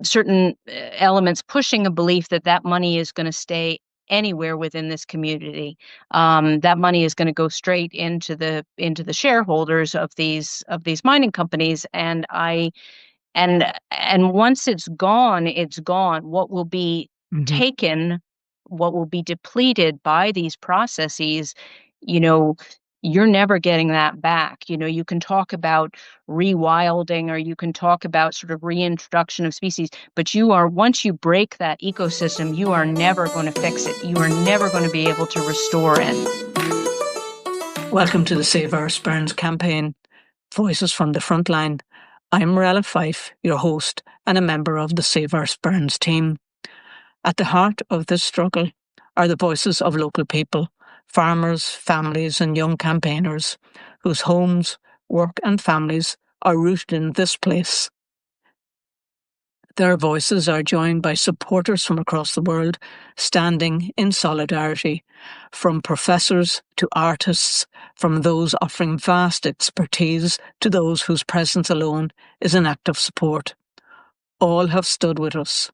certain elements pushing a belief that that money is going to stay anywhere within this community. That money is going to go straight into the shareholders of these mining companies, and once it's gone, it's gone. What will be Hmm. taken, what will be depleted by these processes, you know, you're never getting that back. You can talk about rewilding, or you can talk about sort of reintroduction of species, but once you break that ecosystem, you are never going to fix it. You are never going to be able to restore it. Welcome to the Save Our Sperrins campaign, Voices from the Frontline. I'm Morella Fife, your host and a member of the Save Our Sperrins team. At the heart of this struggle are the voices of local people, farmers, families and young campaigners whose homes, work and families are rooted in this place. Their voices are joined by supporters from across the world, standing in solidarity, from professors to artists, from those offering vast expertise to those whose presence alone is an act of support. All have stood with us.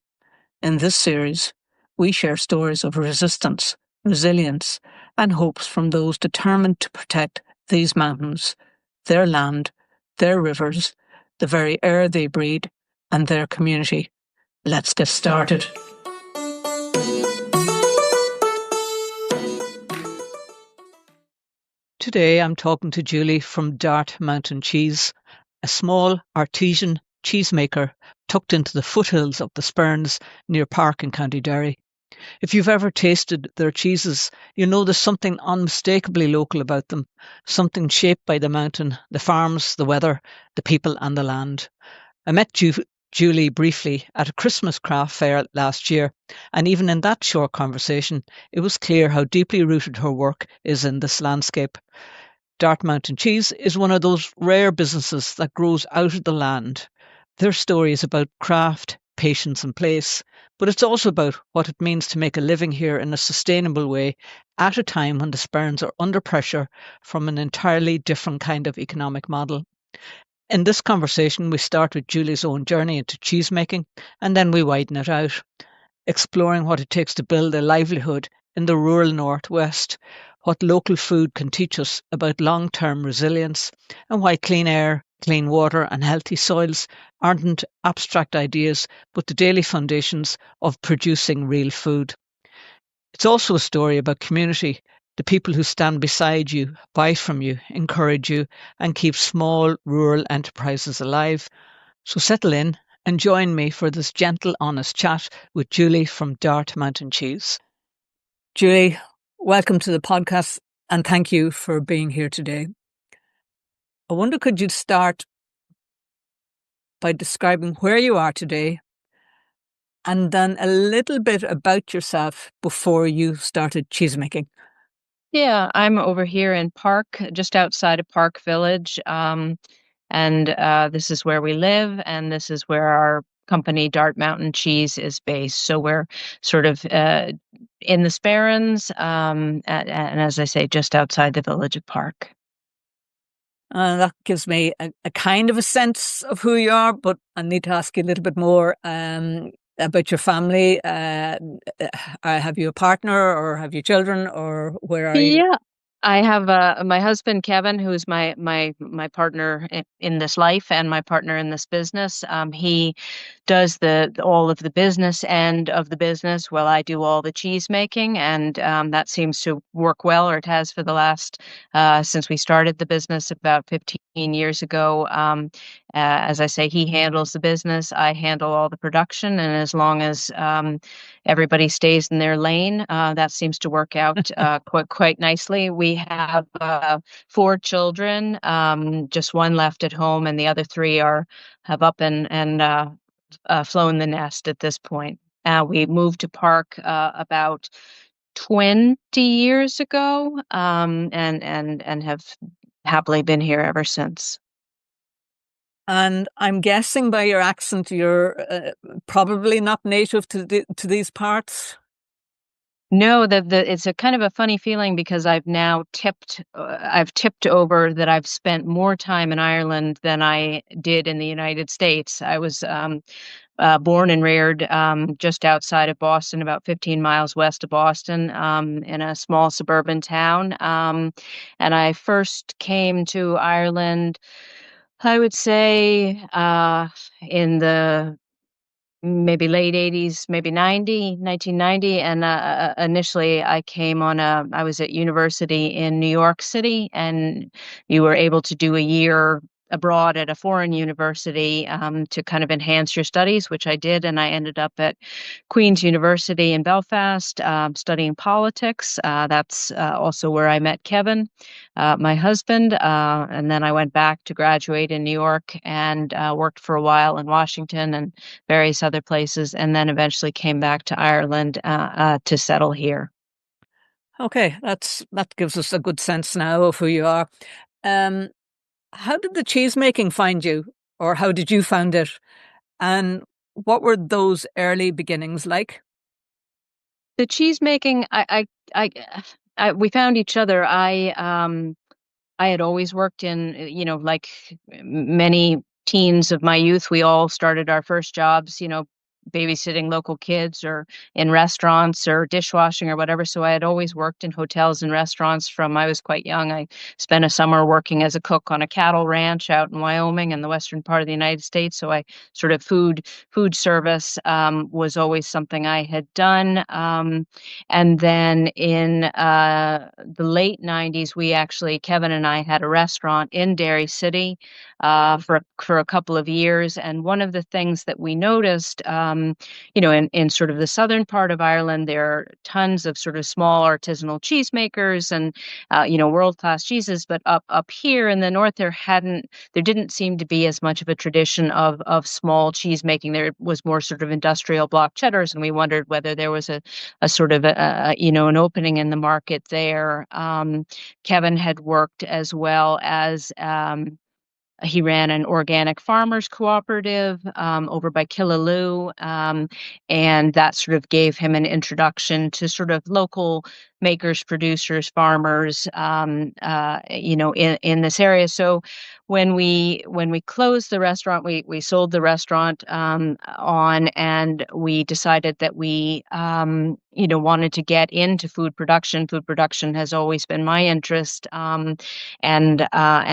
In this series, we share stories of resistance, resilience, and hopes from those determined to protect these mountains, their land, their rivers, the very air they breathe, and their community. Let's get started. Today I'm talking to Julie from Dart Mountain Cheese, a small artisan cheesemaker tucked into the foothills of the Sperrins near Park in County Derry. If you've ever tasted their cheeses, you know there's something unmistakably local about them, something shaped by the mountain, the farms, the weather, the people and the land. I met Julie briefly at a Christmas craft fair last year, and even in that short conversation, it was clear how deeply rooted her work is in this landscape. Dart Mountain Cheese is one of those rare businesses that grows out of the land. Their story is about craft, patience and place, but it's also about what it means to make a living here in a sustainable way at a time when the Sperrins are under pressure from an entirely different kind of economic model. In this conversation, we start with Julie's own journey into cheesemaking, and then we widen it out, exploring what it takes to build a livelihood in the rural northwest, what local food can teach us about long-term resilience, and why clean air, clean water and healthy soils aren't abstract ideas, but the daily foundations of producing real food. It's also a story about community, the people who stand beside you, buy from you, encourage you, and keep small rural enterprises alive. So settle in and join me for this gentle, honest chat with Julie from Dart Mountain Cheese. Julie, welcome to the podcast and thank you for being here today. I wonder, could you start by describing where you are today and then a little bit about yourself before you started cheesemaking? Yeah, I'm over here in Park, just outside of Park Village. And this is where we live, and this is where our company, Dart Mountain Cheese, is based. So we're sort of in the Sperrins, and as I say, just outside the village of Park. That gives me a kind of a sense of who you are, but I need to ask you a little bit more about your family. Have you a partner or have you children or where are you? Yeah, I have my husband Kevin, who's my partner in this life and my partner in this business. He does the all of the business end of the business while I do all the cheese making, and that seems to work well, or it has for the last since we started the business about 15 years ago. As I say, he handles the business, I handle all the production, and as long as everybody stays in their lane, that seems to work out quite nicely. We have 4 children, just one left at home, and the other three have up and flown the nest at this point. We moved to Park about 20 years ago, and have happily been here ever since. And I'm guessing by your accent, you're probably not native to these parts. No, it's a kind of a funny feeling because I've tipped over that I've spent more time in Ireland than I did in the United States. I was born and reared just outside of Boston, about 15 miles west of Boston, in a small suburban town. And I first came to Ireland, I would say, in the maybe late 80s, maybe 1990. And initially I came on I was at university in New York City, and you were able to do a year abroad at a foreign university to kind of enhance your studies, which I did. And I ended up at Queen's University in Belfast studying politics. That's also where I met Kevin, my husband. And then I went back to graduate in New York and worked for a while in Washington and various other places, and then eventually came back to Ireland to settle here. Okay, that gives us a good sense now of who you are. Um, how did the cheese making find you, or how did you find it? And what were those early beginnings like? The cheese making, we found each other. I had always worked in, like many teens of my youth, we all started our first jobs, babysitting local kids or in restaurants or dishwashing or whatever. So I had always worked in hotels and restaurants from I was quite young. I spent a summer working as a cook on a cattle ranch out in Wyoming in the western part of the United States. So I sort of food service was always something I had done. And then in the late 90s, Kevin and I had a restaurant in Dairy City for a couple of years. And one of the things that we noticed, in sort of the southern part of Ireland, there are tons of sort of small artisanal cheesemakers and, world-class cheeses. But up here in the north, there didn't seem to be as much of a tradition of small cheese making. There was more sort of industrial block cheddars, and we wondered whether there was a sort of an opening in the market there. Kevin had worked as well as he ran an organic farmers cooperative over by Killaloe, and that sort of gave him an introduction to sort of local makers, producers, farmers, in this area. So when we closed the restaurant, we sold the restaurant on, and we decided that we wanted to get into food production. Food production has always been my interest. And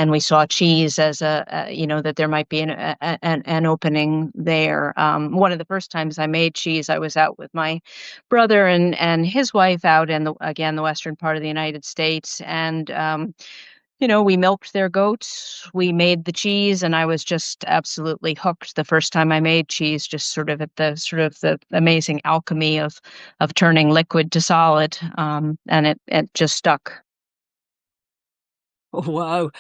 we saw cheese as that there might be an opening there. One of the first times I made cheese, I was out with my brother and his wife out in the western part of the United States, and we milked their goats, we made the cheese, and I was just absolutely hooked the first time I made cheese, just sort of the amazing alchemy of turning liquid to solid, and it just stuck. Oh, wow.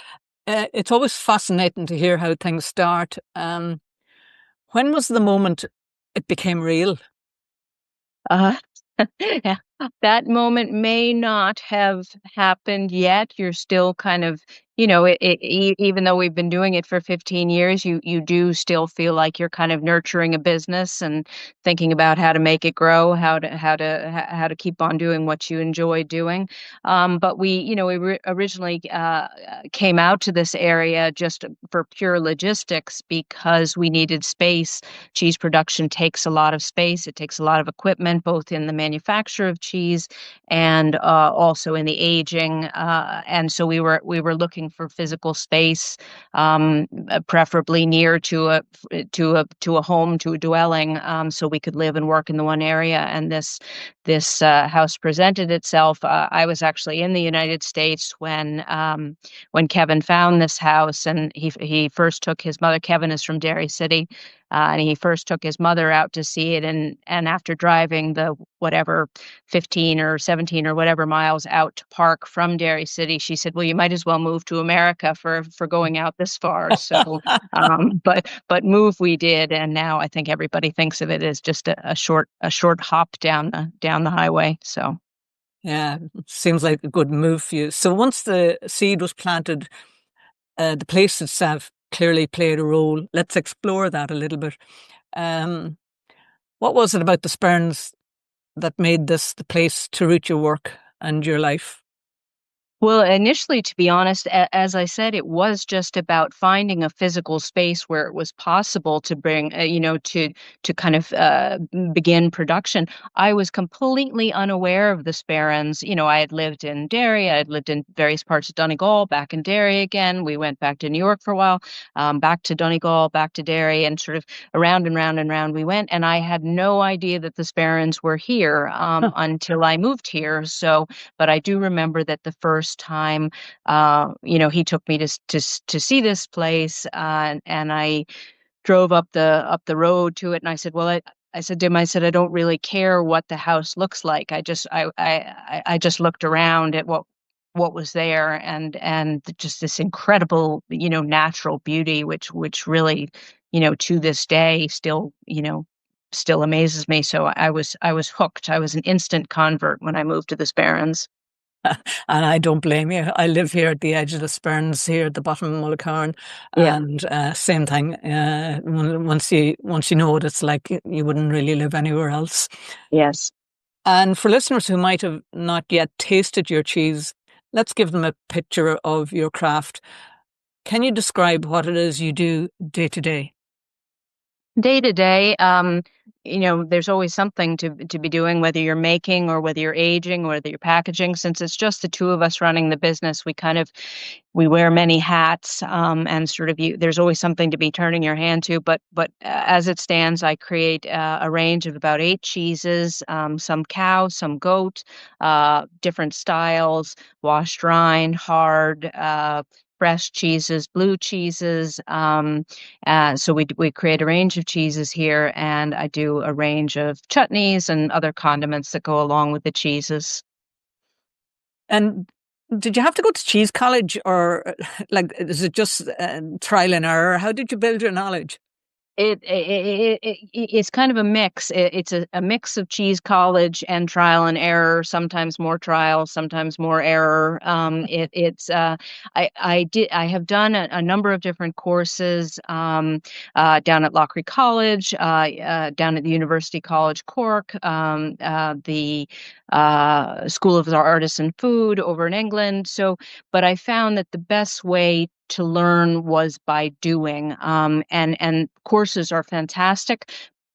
It's always fascinating to hear how things start. When was the moment it became real? Uh, yeah, that moment may not have happened yet. You're still kind of, even though we've been doing it for 15 years, you do still feel like you're kind of nurturing a business and thinking about how to make it grow, how to keep on doing what you enjoy doing. But we originally came out to this area just for pure logistics because we needed space. Cheese production takes a lot of space. It takes a lot of equipment, both in the manufacture of cheese and also in the aging. And so we were looking for physical space, preferably near to a home, to a dwelling, so we could live and work in the one area. And this house presented itself. I was actually in the United States when Kevin found this house, and he first took his mother. Kevin is from Dairy City, and he first took his mother out to see it, and after driving the whatever 15 or 17 or whatever miles out to park from Dairy City, she said, "Well, you might as well move to America for going out this far." So, but move we did, and now I think everybody thinks of it as just a short hop down the highway. So. Yeah, seems like a good move for you. So once the seed was planted, the place itself clearly played a role. Let's explore that a little bit. Um, what was it about the Sperrins that made this the place to root your work and your life? Well, initially, to be honest, as I said, it was just about finding a physical space where it was possible to bring, to kind of begin production. I was completely unaware of the Sperrins. I had lived in Derry, I had lived in various parts of Donegal, back in Derry again. We went back to New York for a while, back to Donegal, back to Derry, and sort of around and round and round we went. And I had no idea that the Sperrins were here until I moved here. So but I do remember that the first time, he took me to see this place, and I drove up the road to it, and I said, "Well, I said to him, I said, I don't really care what the house looks like. I just looked around at what was there, and just this incredible, natural beauty, which really, to this day still amazes me. So I was hooked. I was an instant convert when I moved to the Sperrins. And I don't blame you. I live here at the edge of the Sperrins, here at the bottom of Mullicarn, Yeah. and same thing. Once you know what it's like, you wouldn't really live anywhere else. Yes. And for listeners who might have not yet tasted your cheese, let's give them a picture of your craft. Can you describe what it is you do day to day? Day to day, there's always something to be doing, whether you're making or whether you're aging or whether you're packaging. Since it's just the two of us running the business, we wear many hats, and sort of there's always something to be turning your hand to. But as it stands, I create a range of about 8 cheeses, some cow, some goat, different styles, washed rind, hard. Fresh cheeses, blue cheeses, so we create a range of cheeses here, and I do a range of chutneys and other condiments that go along with the cheeses. And did you have to go to cheese college, or like is it just trial and error? How did you build your knowledge? It's kind of a mix. It's a mix of cheese college and trial and error. Sometimes more trial, sometimes more error. I have done a number of different courses, down at Lockery College, down at the University College Cork, the School of Artisan Food over in England. But I found that the best way to learn was by doing. And courses are fantastic,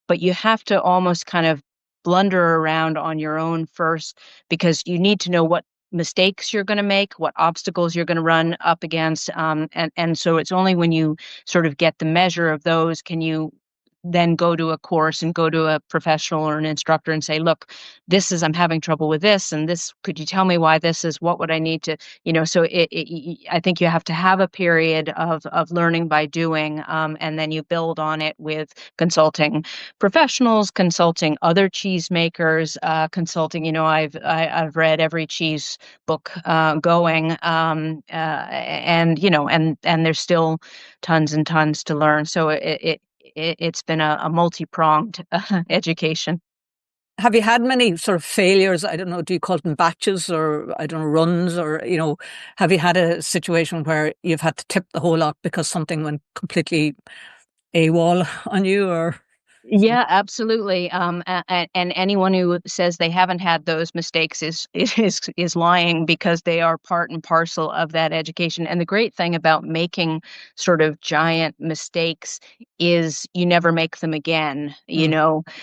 but you have to almost kind of blunder around on your own first, because you need to know what mistakes you're going to make, what obstacles you're going to run up against. And so it's only when you sort of get the measure of those can you then go to a course and go to a professional or an instructor and say, look, I'm having trouble with this and this, could you tell me why this is, what would I need to, so I think you have to have a period of learning by doing, and then you build on it with consulting professionals, consulting other cheesemakers, consulting, I've read every cheese book going, and there's still tons and tons to learn. So it's been a multi-pronged education. Have you had many sort of failures? I don't know, do you call them batches, or I don't know, runs, or, have you had a situation where you've had to tip the whole lot because something went completely AWOL on you, or Yeah, absolutely. And anyone who says they haven't had those mistakes is lying, because they are part and parcel of that education. And the great thing about making sort of giant mistakes is you never make them again. Hmm,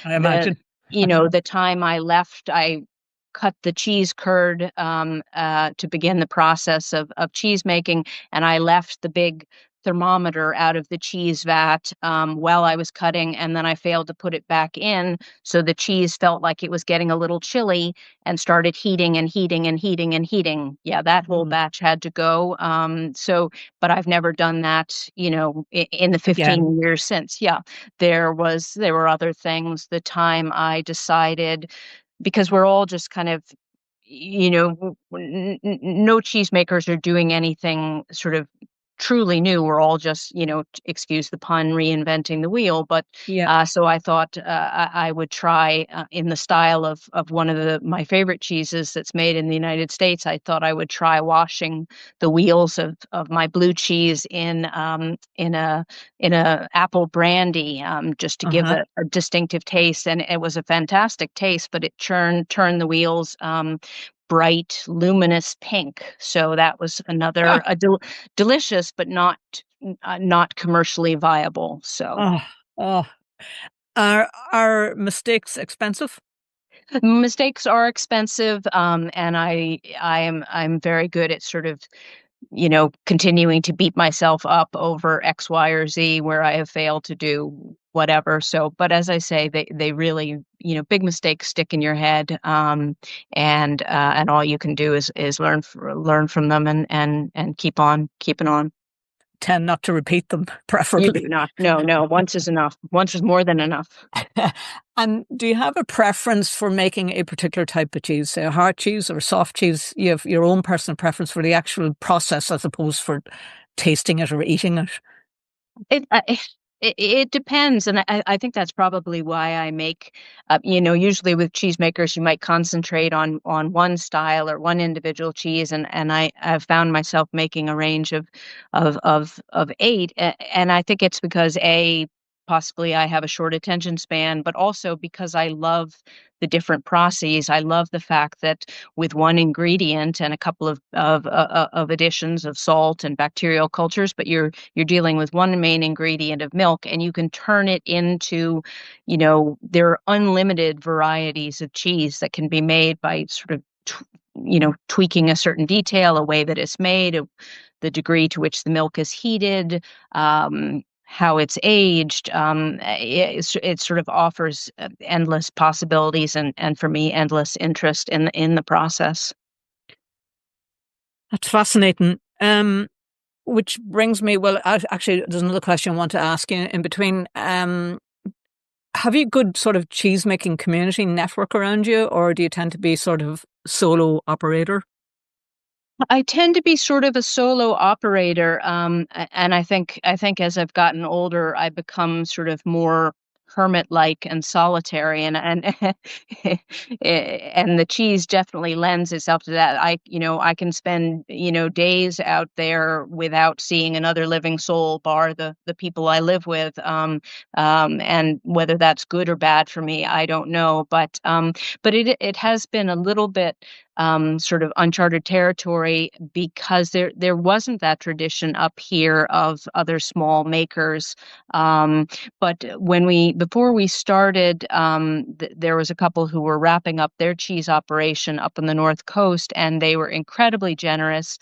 I The imagine. the time I left, I cut the cheese curd, to begin the process of cheese making, and I left the big thermometer out of the cheese vat, while I was cutting, and then I failed to put it back in, so the cheese felt like it was getting a little chilly and started heating and heating and heating and heating. Yeah, that whole Mm, batch had to go. But I've never done that, in the again. 15 years since. Yeah, there were other things. The time I decided, because we're all just kind of, no cheesemakers are doing anything sort of truly new. We're all just, excuse the pun, reinventing the wheel. But Yeah. so I thought, I would try, in the style of one of my favorite cheeses that's made in the United States. I thought I would try washing the wheels of my blue cheese in a apple brandy, just to give Uh-huh. a distinctive taste. And it was a fantastic taste, but it turned the wheels. bright, luminous pink. So that was another delicious, but not commercially viable. So Oh, oh. Are mistakes expensive? mistakes are expensive, and I'm very good at sort of continuing to beat myself up over X, Y, or Z where I have failed to do whatever. So, but as I say, they really, big mistakes stick in your head, and all you can do is learn from them and keep on keeping on. Tend not to repeat them, You preferably. do not. No, no. Once is enough. Once is more than enough. And do you have a preference for making a particular type of cheese, say a hard cheese or a soft cheese? You have your own personal preference for the actual process as opposed for tasting it or eating it? It depends, and I think that's probably why I make, usually with cheesemakers, you might concentrate on one style or one individual cheese, and I've found myself making a range of eight, and I think it's because possibly I have a short attention span, but also because I love the different processes. I love the fact that with one ingredient and a couple of additions of salt and bacterial cultures, but you're dealing with one main ingredient of milk, and you can turn it into, there are unlimited varieties of cheese that can be made by sort of tweaking a certain detail, a way that it's made, the degree to which the milk is heated, how it's aged. It sort of offers endless possibilities, and for me, endless interest in the process. That's fascinating. Which brings me, well, actually, there's another question I want to ask you in between. Have you good sort of cheese making community network around you, or do you tend to be sort of solo operator? I tend to be sort of a solo operator, and I think as I've gotten older, I become sort of more hermit-like and solitary, and and the cheese definitely lends itself to that. I can spend days out there without seeing another living soul, bar the people I live with, and whether that's good or bad for me, I don't know, but it has been a little bit sort of uncharted territory because there wasn't that tradition up here of other small makers. But before we started, there was a couple who were wrapping up their cheese operation up on the North Coast, and they were incredibly generous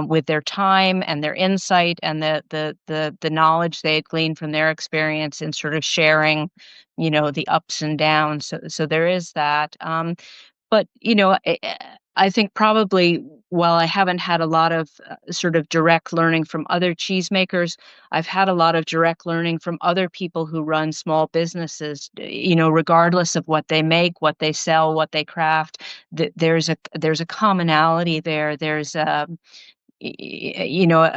with their time and their insight and the knowledge they had gleaned from their experience in sort of sharing, the ups and downs. So there is that. But, I think probably while I haven't had a lot of sort of direct learning from other cheesemakers, I've had a lot of direct learning from other people who run small businesses, regardless of what they make, what they sell, what they craft. There's a commonality there. There's a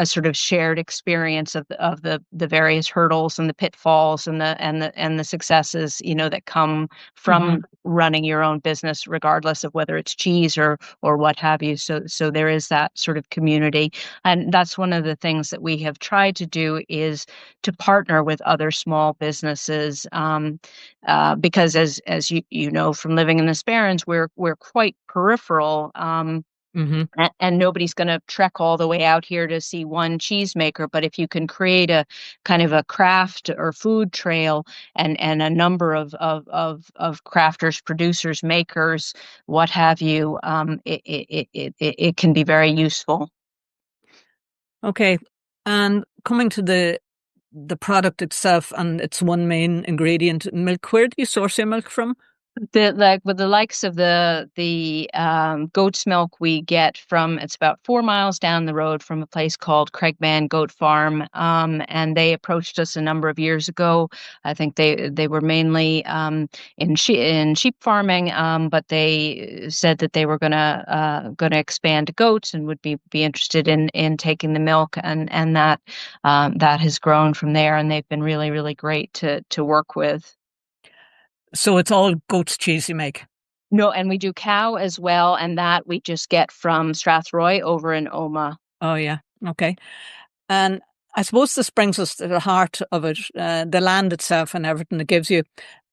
sort of shared experience of the various hurdles and the pitfalls and the successes, that come Hmm. from running your own business, regardless of whether it's cheese or what have you. So there is that sort of community, and that's one of the things that we have tried to do is to partner with other small businesses, because as you know from living in the Sperrins, we're quite peripheral. Hmm. And nobody's going to trek all the way out here to see one cheesemaker. But if you can create a kind of a craft or food trail, and a number of crafters, producers, makers, what have you, it can be very useful. Okay. And coming to the product itself and its one main ingredient, milk. Where do you source your milk from? With the likes of the goat's milk we get from, it's about 4 miles down the road from a place called Craigman Goat Farm, and they approached us a number of years ago. I think they were mainly in sheep farming, but they said that they were gonna expand to goats and would be interested in taking the milk, and that has grown from there, and they've been really really great to work with. So it's all goat's cheese you make. No, and we do cow as well, and that we just get from Strathroy over in Oma. Oh yeah. Okay. And I suppose this brings us to the heart of it, the land itself and everything it gives you.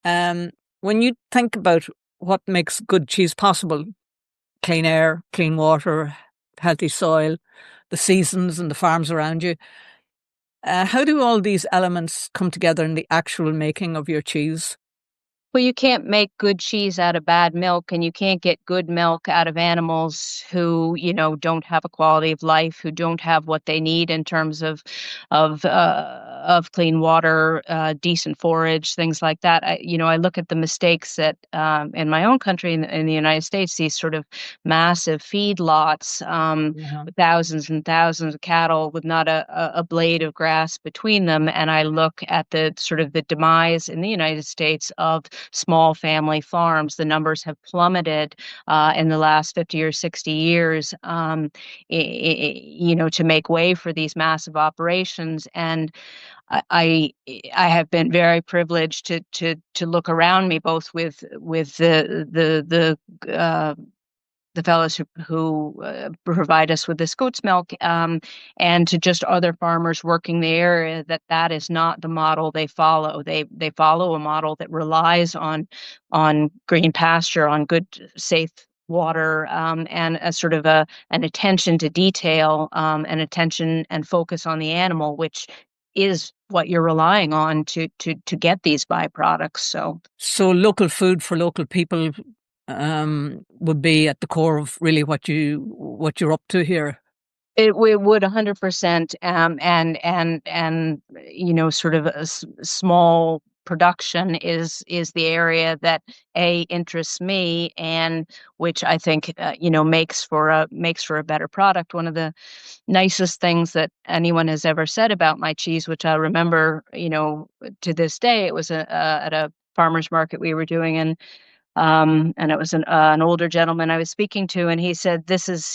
Um, when you think about what makes good cheese possible, clean air, clean water, healthy soil, the seasons and the farms around you. How do all these elements come together in the actual making of your cheese? Well, you can't make good cheese out of bad milk, and you can't get good milk out of animals who, don't have a quality of life, who don't have what they need in terms of clean water, decent forage, things like that. I look at the mistakes that in my own country, in the United States, these sort of massive feedlots, Yeah. with thousands and thousands of cattle with not a blade of grass between them, and I look at the sort of the demise in the United States of small family farms. The numbers have plummeted in the last 50 or 60 years, to make way for these massive operations. And I, I I have been very privileged to look around me, both with the fellows who provide us with this goat's milk, and to just other farmers working the area, that is not the model they follow. They follow a model that relies on green pasture, on good, safe water, and a sort of an attention to detail, and attention and focus on the animal, which is what you're relying on to get these byproducts. So So local food for local people would be at the core of really what you're up to here. we would 100%, and sort of small production is the area that interests me, and which I think makes for a better product. One of the nicest things that anyone has ever said about my cheese, which I remember, to this day, it was at a farmer's market we were doing, and it was an older gentleman I was speaking to, and he said,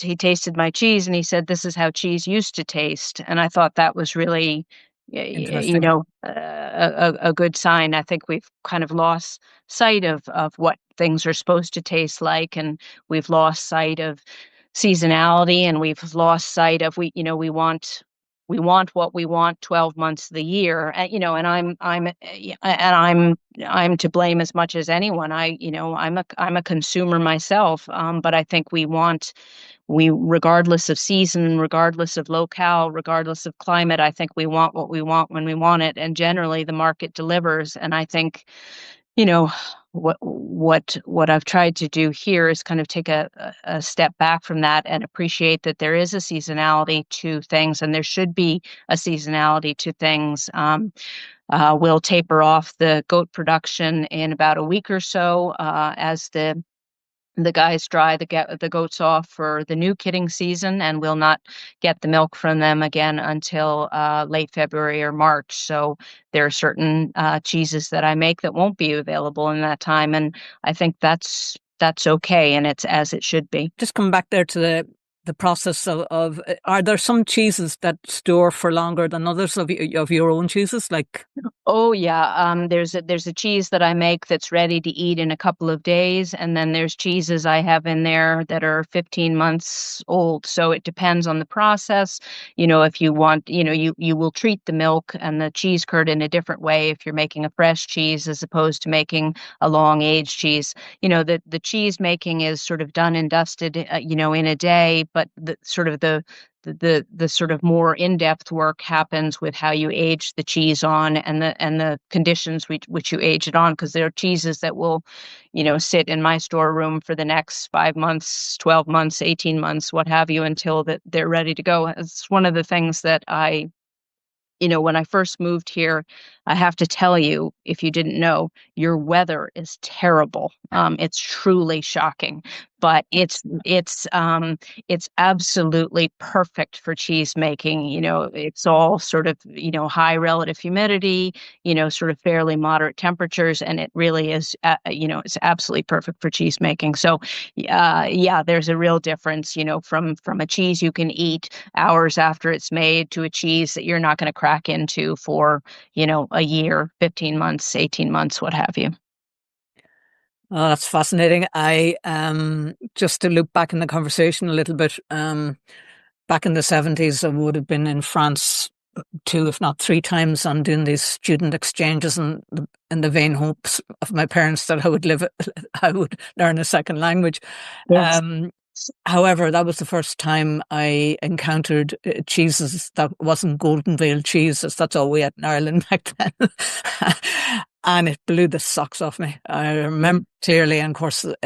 he tasted my cheese, and he said, "This is how cheese used to taste." And I thought that was really, Interesting. a good sign. I think we've kind of lost sight of what things are supposed to taste like, and we've lost sight of seasonality, and we've lost sight of, we want what we want 12 months of the year. And I'm to blame as much as anyone. I'm a consumer myself, but I think regardless of season, regardless of locale, regardless of climate, I think we want what we want when we want it, and generally the market delivers. And I think, you know, what I've tried to do here is kind of take a step back from that and appreciate that there is a seasonality to things, and there should be a seasonality to things. We'll taper off the goat production in about a week or so, as the guys dry the goats off for the new kidding season, and we'll not get the milk from them again until late February or March. So there are certain cheeses that I make that won't be available in that time, and I think that's okay, and it's as it should be. Just come back there to the process of are there some cheeses that store for longer than others of your own cheeses? Like, Oh yeah, there's a cheese that I make that's ready to eat in a couple of days, and then there's cheeses I have in there that are 15 months old. So it depends on the process. If you want, you will treat the milk and the cheese curd in a different way if you're making a fresh cheese as opposed to making a long aged cheese. The cheese making is sort of done and dusted, in a day, but the sort of more in-depth work happens with how you age the cheese on, and the conditions which you age it on, because there are cheeses that will, sit in my storeroom for the next 5 months, 12 months, 18 months, what have you, until that they're ready to go. It's one of the things that when I first moved here, I have to tell you, if you didn't know, your weather is terrible. It's truly shocking, but it's absolutely perfect for cheese making. It's all sort of, high relative humidity, sort of fairly moderate temperatures, and it really is, it's absolutely perfect for cheese making. So, yeah, there's a real difference, from a cheese you can eat hours after it's made to a cheese that you're not going to crack into for, a year, 15 months, 18 months, what have you. oh, that's fascinating. I just to look back in the conversation a little bit. Back in the 70s, I would have been in France two, if not three times, on doing these student exchanges, and in the vain hopes of my parents that I would learn a second language. Yes. However, that was the first time I encountered cheeses that wasn't golden veal cheeses. That's all we had in Ireland back then. And it blew the socks off me. I remember clearly, and of course, it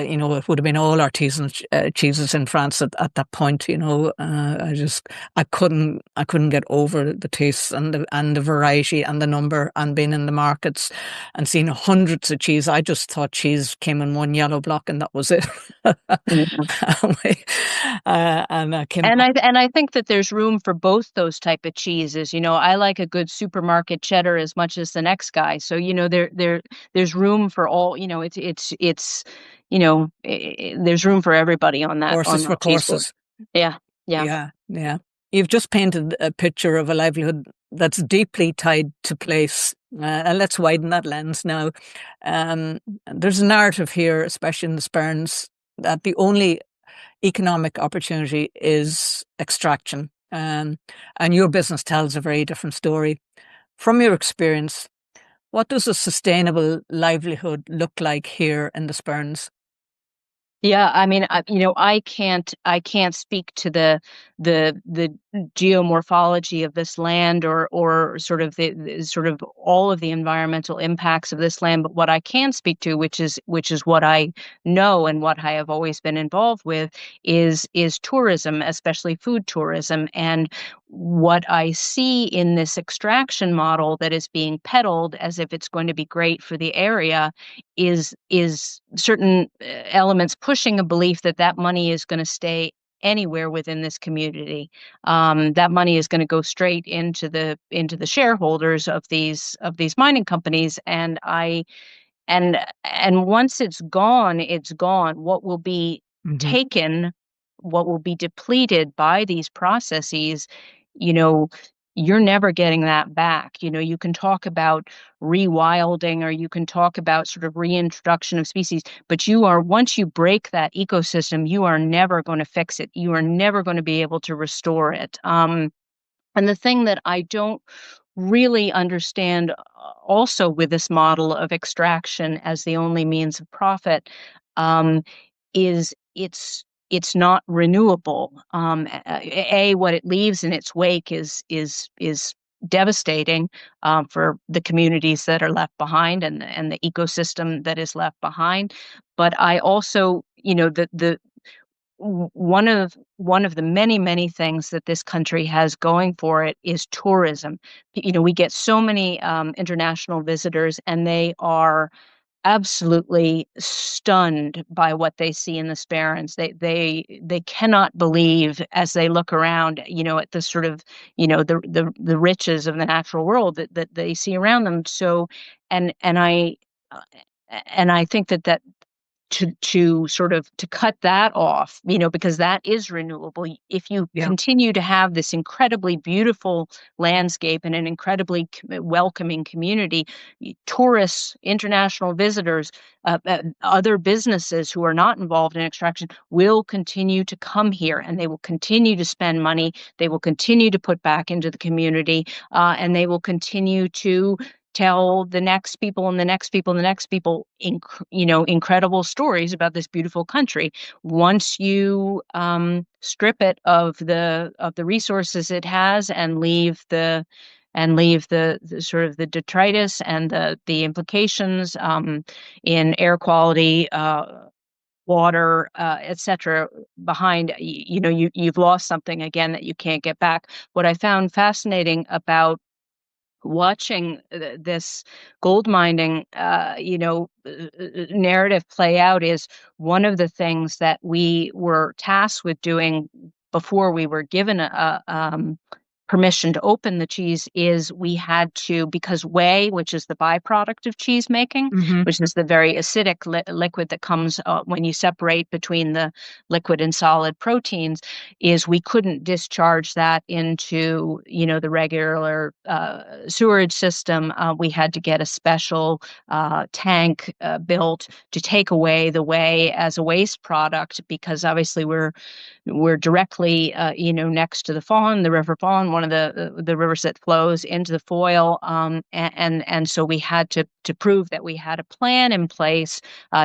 would have been all artisan cheeses in France at that point. I couldn't get over the taste and the variety and the number and being in the markets and seeing hundreds of cheese. I just thought cheese came in one yellow block and that was it. Mm. And I came And back. I think that there's room for both those type of cheeses. I like a good supermarket cheddar as much as the next guy. So, there's room for all, there's room for everybody on Horses for that cheese board. courses. Yeah. Yeah. Yeah, yeah. You've just painted a picture of a livelihood that's deeply tied to place. And let's widen that lens now. There's a narrative here, especially in the Sperrins, that the only economic opportunity is extraction. And your business tells a very different story. From your experience, what does a sustainable livelihood look like here in the Sperrins? Yeah, I mean, I can't speak to the geomorphology of this land or sort of the sort of all of the environmental impacts of this land. But what I can speak to, which is what I know and what I have always been involved with, is tourism, especially food tourism. And what I see in this extraction model that is being peddled as if it's going to be great for the area is certain elements pushing a belief that that money is going to stay anywhere within this community. That money is going to go straight into the shareholders of these mining companies, and once it's gone, it's gone. Hmm. Taken, what will be depleted by these processes, you know, you're never getting that back. You can talk about rewilding, or you can talk about sort of reintroduction of species, but once you break that ecosystem, you are never going to fix it. You are never going to be able to restore it. And the thing that I don't really understand also with this model of extraction as the only means of profit, um, is it's not renewable. What it leaves in its wake is devastating for the communities that are left behind, and the ecosystem that is left behind. But I also, the one of the many things that this country has going for it is tourism. We get so many international visitors, and they are absolutely stunned by what they see in the Sperrins. They cannot believe, as they look around, at the sort of, the riches of the natural world that they see around them. So, and and I uh, and I think that to sort of to cut that off, because that is renewable. If you Yeah. continue to have this incredibly beautiful landscape and an incredibly welcoming community, tourists, international visitors, other businesses who are not involved in extraction will continue to come here, and they will continue to spend money. They will continue to put back into the community, and they will continue to tell the next people and the next people and the next people, incredible stories about this beautiful country. Once you strip it of the resources it has, and leave the sort of the detritus and the implications in air quality, water, etc., behind, you've lost something again that you can't get back. What I found fascinating about watching this gold mining, narrative play out is one of the things that we were tasked with doing before we were given permission to open the cheese is we had to, because whey, which is the byproduct of cheese making, Hmm. which is the very acidic liquid that comes when you separate between the liquid and solid proteins, is we couldn't discharge that into, the regular sewerage system. We had to get a special tank built to take away the whey as a waste product, because obviously we're directly, next to the Fawn, the River Fawn, one of the rivers that flows into the Foyle, and so we had to prove that we had a plan in place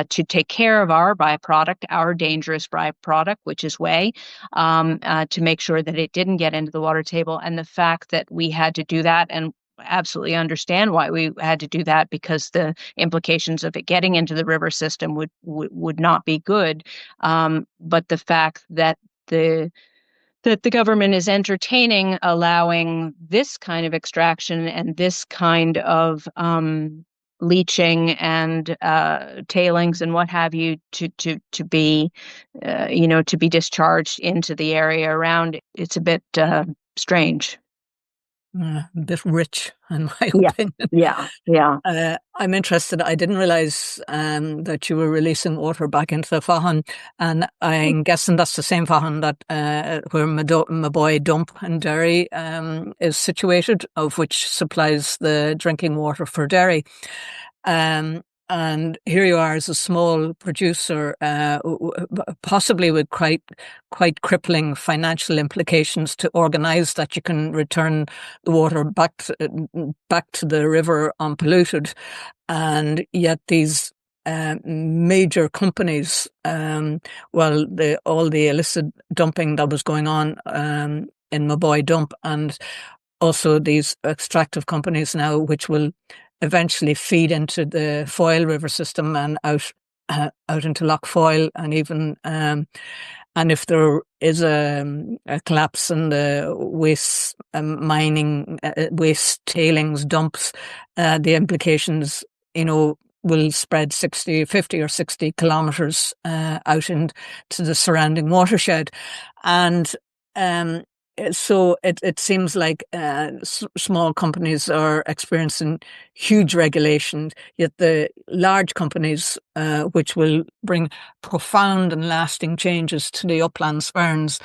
to take care of our byproduct, our dangerous byproduct, which is whey, to make sure that it didn't get into the water table. And the fact that we had to do that, and absolutely understand why we had to do that, because the implications of it getting into the river system would not be good. But the fact that the government is entertaining allowing this kind of extraction and this kind of leaching and tailings and what have you to be to be discharged into the area around, it's a bit strange. A bit rich, in my Yeah, opinion. yeah, yeah. I'm interested. I didn't realize that you were releasing water back into the Fahan, and I'm guessing that's the same Fahan that where my boy dump in Derry is situated, of which supplies the drinking water for Derry. Um, and here you are as a small producer, possibly with quite crippling financial implications to organise that you can return the water back to the river unpolluted, and yet these major companies, all the illicit dumping that was going on in my boy dump, and also these extractive companies now, which will eventually feed into the Foyle River system and out into Lough Foyle, and even and if there is a collapse in the waste mining, waste tailings dumps, the implications, will spread 60, 50 or 60 kilometres out into the surrounding watershed. And um, so it seems like small companies are experiencing huge regulation, yet the large companies, which will bring profound and lasting changes to the upland Sperrins,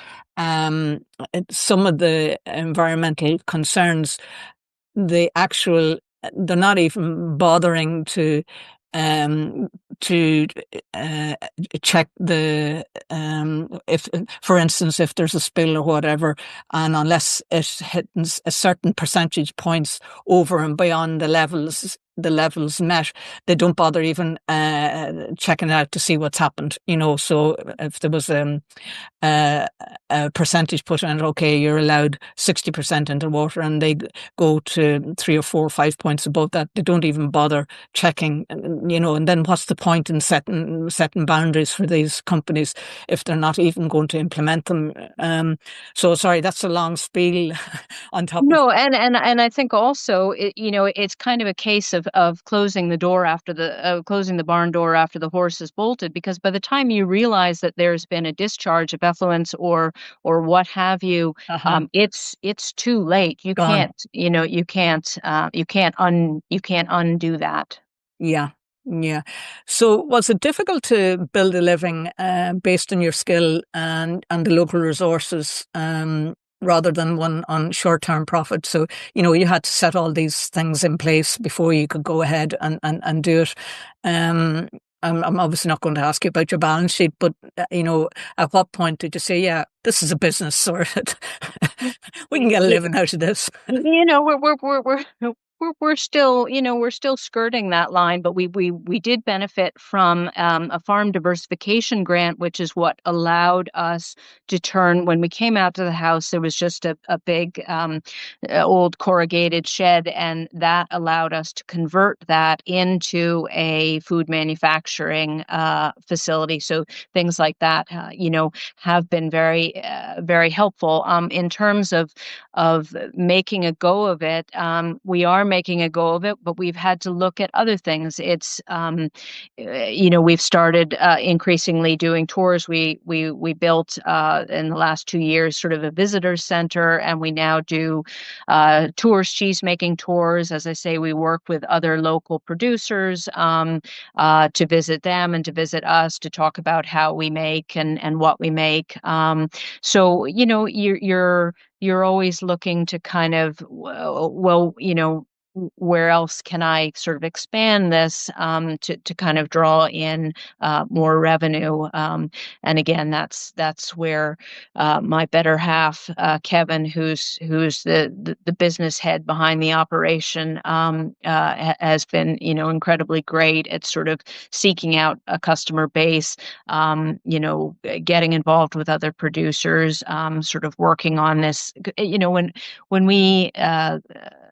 some of the environmental concerns, the actual they're not even bothering um to uh, check the if, for instance, if there's a spill or whatever, and unless it hits a certain percentage points over and beyond the levels met, they don't bother even checking it out to see what's happened. So if there was uh, a percentage put on it, okay, you're allowed 60% into water, and they go to 3 or 4 or 5 points above that, they don't even bother checking. And then what's the point in setting boundaries for these companies if they're not even going to implement them? So sorry, that's a long spiel on top of. No, and I think also it's kind of a case of closing the door after closing the barn door after the horse is bolted, because by the time you realize that there's been a discharge of effluents or what have you, Uh-huh. it's too late. You Gone. can't you can't undo that. Yeah. Yeah. So was it difficult to build a living based on your skill and the local resources, rather than one on short-term profit? So, you had to set all these things in place before you could go ahead and do it. Um, I'm obviously not going to ask you about your balance sheet, but, at what point did you say, yeah, this is a business, sorted. We can get a living out of this? You know, we're still, we're still skirting that line, but we did benefit from a farm diversification grant, which is what allowed us to turn. When we came out to the house, there was just a big old corrugated shed, and that allowed us to convert that into a food manufacturing facility. So things like that, have been very helpful in terms of making a go of it. We are making a go of it, but we've had to look at other things. We've started increasingly doing tours. We built in the last 2 years sort of a visitor center, and we now do tours, cheesemaking tours. As I say, we work with other local producers to visit them and to visit us to talk about how we make and what we make. So you're always looking to kind of, well, where else can I sort of expand this to kind of draw in more revenue? And again, that's where my better half, Kevin, who's the business head behind the operation, has been, incredibly great at sort of seeking out a customer base, getting involved with other producers, sort of working on this. When we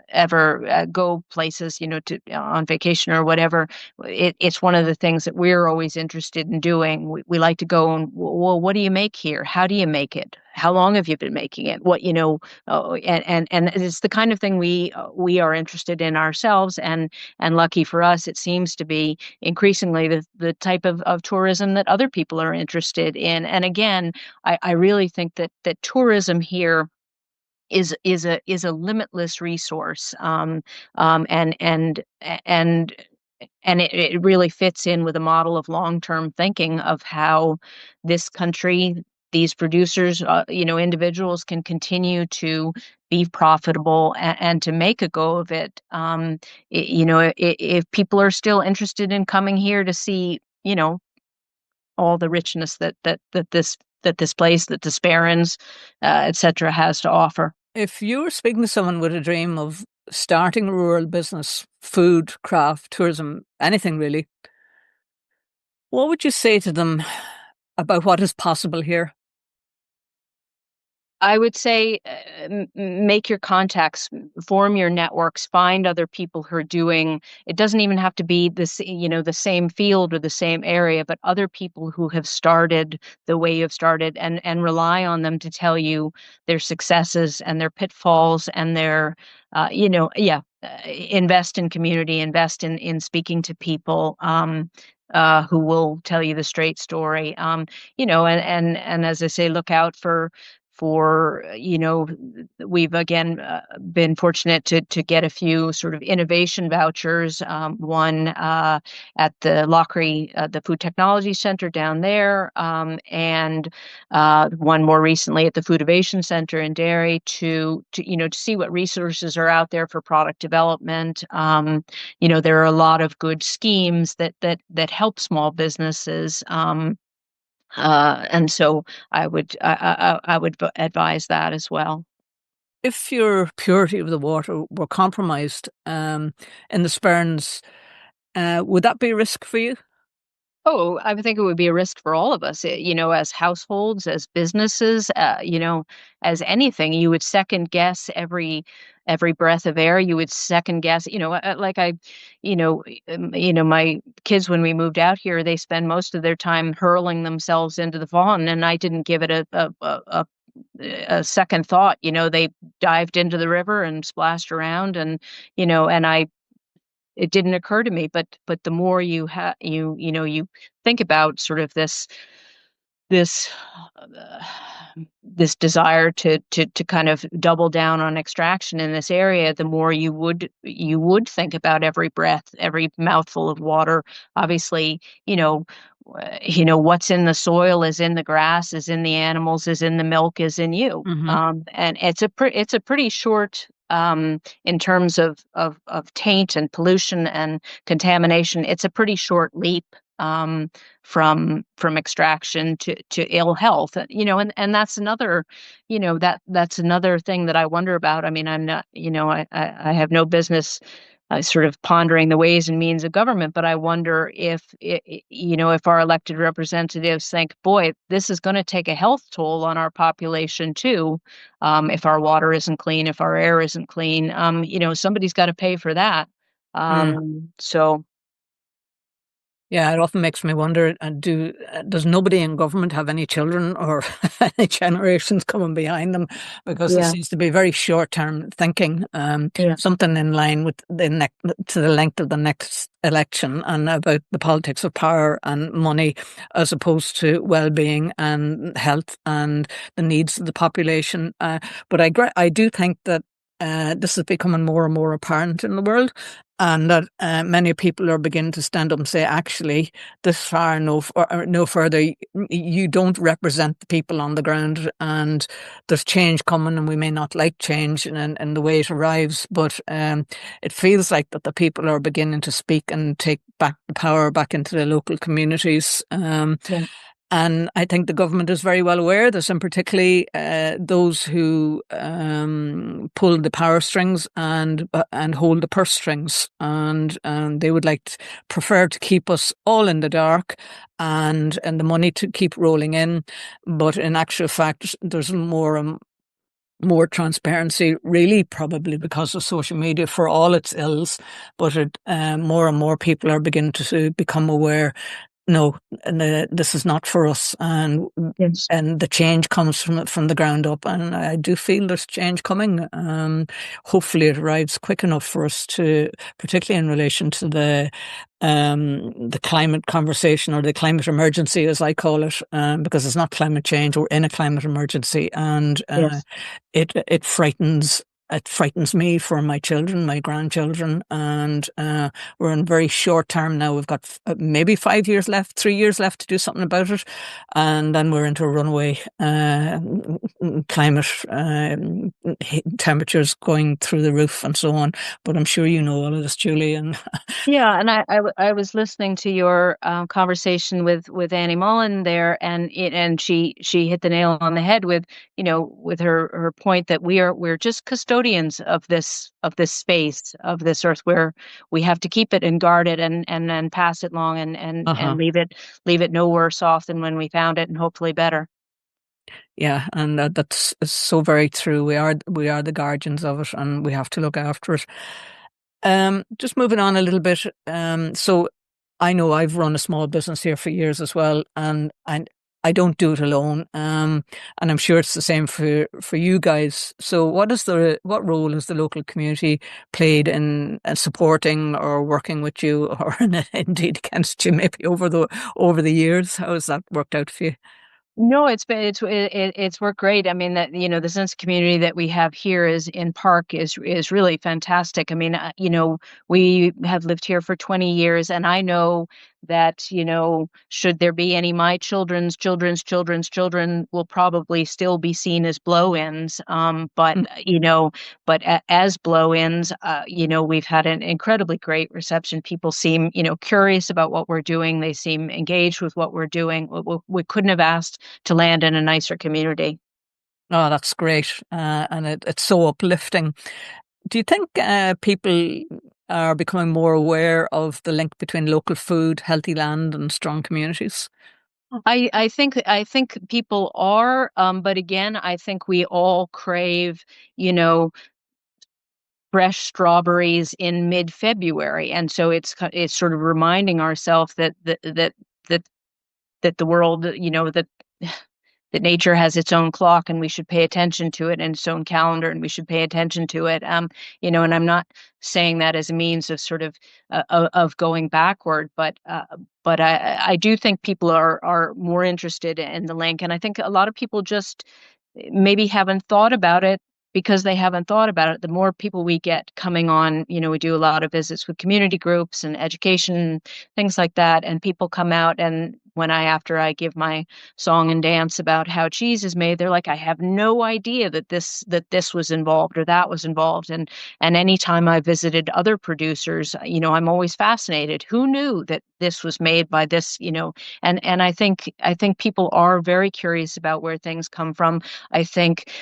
ever go places, to on vacation or whatever, it's one of the things that we're always interested in doing. We like to go and, well, what do you make here? How do you make it? How long have you been making it? What, and it's the kind of thing we are interested in ourselves. And lucky for us, it seems to be increasingly the type of tourism that other people are interested in. And again, I really think that tourism here is a limitless resource, and it really fits in with a model of long-term thinking of how this country, these producers, individuals can continue to be profitable and to make a go of it. If people are still interested in coming here to see, all the richness that this place, that the Sperrins, etc., has to offer. If you were speaking to someone with a dream of starting a rural business, food, craft, tourism, anything really, what would you say to them about what is possible here? I would say make your contacts, form your networks, find other people who are doing. It doesn't even have to be the same field or the same area, but other people who have started the way you've started, and rely on them to tell you their successes and their pitfalls and their, yeah, invest in community, invest in speaking to people. Who will tell you the straight story, and as I say, look out for we've again been fortunate to get a few sort of innovation vouchers, one at the Lockery, the Food Technology Center down there, and one more recently at the Foodivation Center in Derry, to see what resources are out there for product development. There are a lot of good schemes that help small businesses. And so I would advise that as well. If your purity of the water were compromised in the Sperrins, would that be a risk for you? Oh, I would think it would be a risk for all of us, as households, as businesses, as anything. You would second guess every breath of air. You would second guess, like my kids, when we moved out here, they spend most of their time hurling themselves into the pond, and I didn't give it a second thought. They dived into the river and splashed around, and it didn't occur to me, but the more you think about sort of this uh, this desire to kind of double down on extraction in this area, the more you would think about every breath, every mouthful of water. Obviously, what's in the soil is in the grass, is in the animals, is in the milk, is in you. Hmm. And it's a pretty short, in terms of taint and pollution and contamination. It's a pretty short leap, from extraction to ill health. And that's another, that's another thing that I wonder about. I mean, I'm not, I have no business sort of pondering the ways and means of government, but I wonder if our elected representatives think, boy, this is going to take a health toll on our population too, if our water isn't clean, if our air isn't clean. Somebody's got to pay for that. Mm. So Yeah, it often makes me wonder, does nobody in government have any children or any generations coming behind them? Because there yeah, seems to be very short-term thinking, yeah. something in line with to the length of the next election and about the politics of power and money, as opposed to well-being and health and the needs of the population. But I do think that this is becoming more and more apparent in the world, and that many people are beginning to stand up and say, actually, this far no further, you don't represent the people on the ground, and there's change coming, and we may not like change in the way it arrives, but it feels like that the people are beginning to speak and take back the power back into the local communities. Yeah. And I think the government is very well aware of this, and particularly those who pull the power strings and hold the purse strings, and they would prefer to keep us all in the dark, and the money to keep rolling in. But in actual fact, there's more transparency, really, probably because of social media for all its ills. But more and more people are beginning to become aware. No, this is not for us, Yes. and the change comes from the ground up, and I do feel there's change coming. Hopefully, it arrives quick enough for us to, particularly in relation to the climate conversation, or the climate emergency, as I call it, because it's not climate change. We're in a climate emergency, and Yes. it frightens. It frightens me for my children, my grandchildren, and we're in very short term now. We've got maybe 5 years left, 3 years left to do something about it, and then we're into a runaway climate, temperatures going through the roof and so on. But I'm sure you know all of this, Julie. And Yeah, and I was listening to your conversation with Annie Mullen there, and she hit the nail on the head with, with her point that we're just custodians of this space, of this earth, where we have to keep it and guard it, and then pass it along, and uh-huh. leave it no worse off than when we found it, and hopefully better. Yeah, and that's so very true. We are the guardians of it, and we have to look after it. Just moving on a little bit. So I know I've run a small business here for years as well, and I don't do it alone. And I'm sure it's the same for you guys. So what role has the local community played in supporting or working with you, or indeed against you, maybe over the years? How has that worked out for you? No, it's worked great. I mean, that, the sense of community that we have here is in Park is really fantastic. I mean, we have lived here for 20 years, and I know that, should there be any, my children's children will probably still be seen as blow-ins. But Mm. as blow-ins, we've had an incredibly great reception. People seem, curious about what we're doing. They seem engaged with what we're doing. We couldn't have asked to land in a nicer community. Oh, that's great, and it's so uplifting. Do you think people are becoming more aware of the link between local food, healthy land, and strong communities? I think people are, but again, I think we all crave, you know, fresh strawberries in mid-February, and so it's sort of reminding ourselves that that the world, that nature has its own clock, and we should pay attention to it, and its own calendar, and we should pay attention to it. And I'm not saying that as a means of sort of going backward, but I do think people are more interested in the link, and I think a lot of people just maybe haven't thought about it because they haven't thought about it. The more people we get coming on, we do a lot of visits with community groups and education, things like that, and people come out, and after I give my song and dance about how cheese is made, they're like, I have no idea that this was involved or that was involved. And anytime I visited other producers, I'm always fascinated. Who knew that this was made by this, and I think people are very curious about where things come from. I think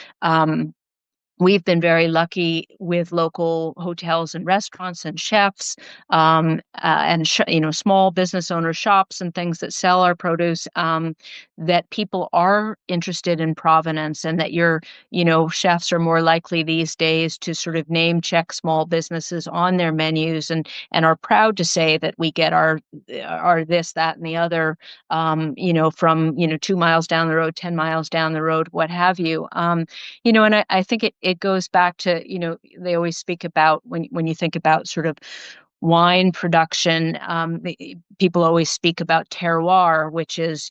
we've been very lucky with local hotels and restaurants and chefs, and small business owner shops and things that sell our produce. That people are interested in provenance, and that chefs are more likely these days to sort of name check small businesses on their menus, and are proud to say that we get our this, that, and the other, from 2 miles down the road, 10 miles down the road, what have you. And I think it goes back to, they always speak about, when you think about sort of wine production, people always speak about terroir, which is,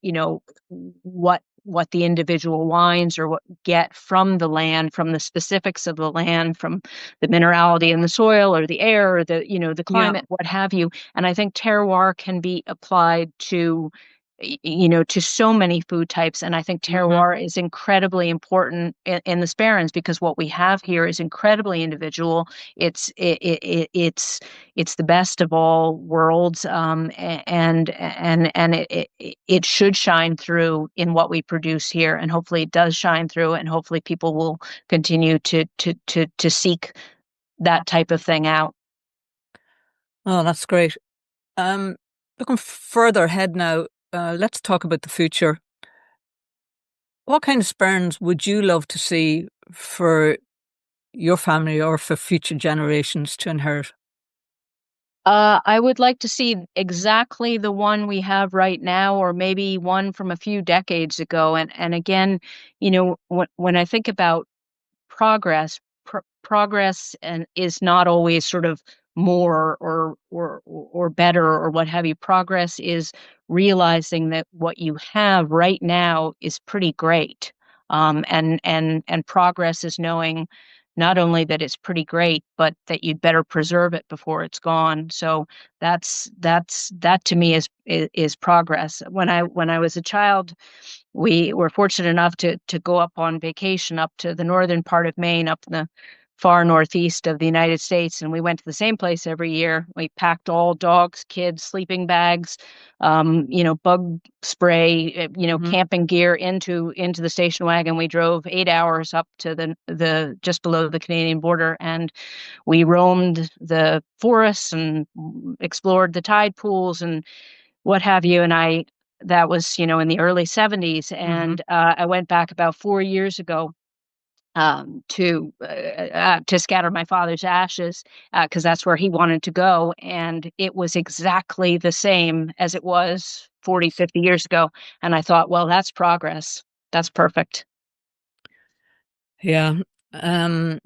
what what the individual wines or what get from the land, from the specifics of the land, from the minerality in the soil or the air or the Yeah. climate, what have you. And I think terroir can be applied to so many food types. And I think Hmm. terroir is incredibly important in the Sperrins because what we have here is incredibly individual. It's it, it, it it's the best of all worlds, and it should shine through in what we produce here, and hopefully it does shine through, and hopefully people will continue to seek that type of thing out. Oh, that's great. Um, Looking further ahead now, let's talk about the future. What kind of sperms would you love to see for your family or for future generations to inherit? I would like to see exactly the one we have right now, or maybe one from a few decades ago. And again, when I think about progress and is not always sort of more or better or what have you. Progress is realizing that what you have right now is pretty great. And progress is knowing not only that it's pretty great, but that you'd better preserve it before it's gone. So that to me is progress. When I was a child, we were fortunate enough to go up on vacation up to the northern part of Maine, up in the far northeast of the United States, and we went to the same place every year. We packed all dogs, kids, sleeping bags, bug spray, Hmm. camping gear into the station wagon. We drove 8 hours up to the just below the Canadian border, and we roamed the forests and explored the tide pools and what have you. And that was, in the early 70s. Hmm. And I went back about 4 years ago to scatter my father's ashes because that's where he wanted to go. And it was exactly the same as it was 40, 50 years ago. And I thought, well, that's progress. That's perfect. Yeah. Um,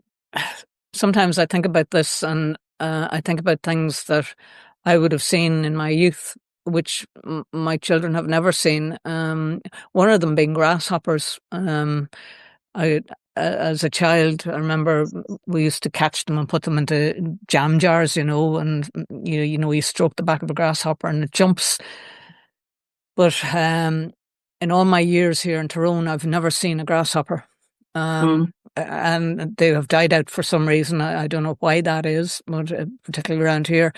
Sometimes I think about this and I think about things that I would have seen in my youth, which my children have never seen. One of them being grasshoppers. I, as a child, I remember we used to catch them and put them into jam jars, and you stroke the back of a grasshopper and it jumps. But in all my years here in Tyrone, I've never seen a grasshopper. Mm, And they have died out for some reason. I don't know why that is, but particularly around here.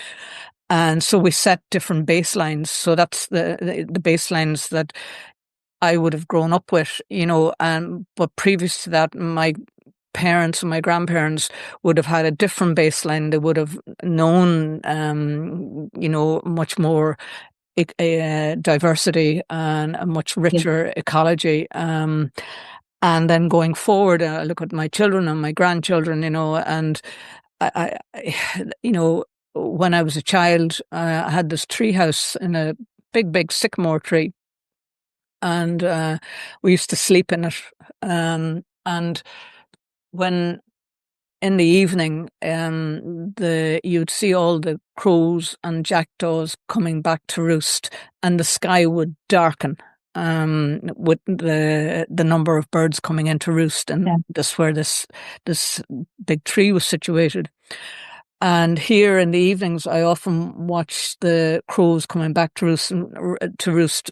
And so we set different baselines. So that's the baselines that I would have grown up with, but previous to that, my parents and my grandparents would have had a different baseline. They would have known, much more diversity and a much yeah. richer ecology. And then going forward, I look at my children and my grandchildren, and when I was a child, I had this tree house in a big, big sycamore tree, and we used to sleep in it. And when in the evening, the you'd see all the crows and jackdaws coming back to roost, and the sky would darken with the number of birds coming in to roost, and Yeah. this where this big tree was situated. And here in the evenings, I often watch the crows coming back to roost,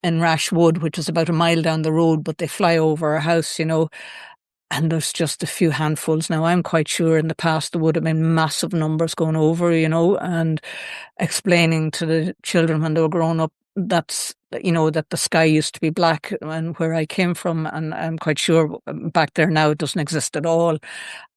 in Rash Wood, which is about a mile down the road, but they fly over our house, and there's just a few handfuls now. I'm quite sure in the past there would have been massive numbers going over, and explaining to the children when they were growing up that the sky used to be black and where I came from, and I'm quite sure back there now it doesn't exist at all.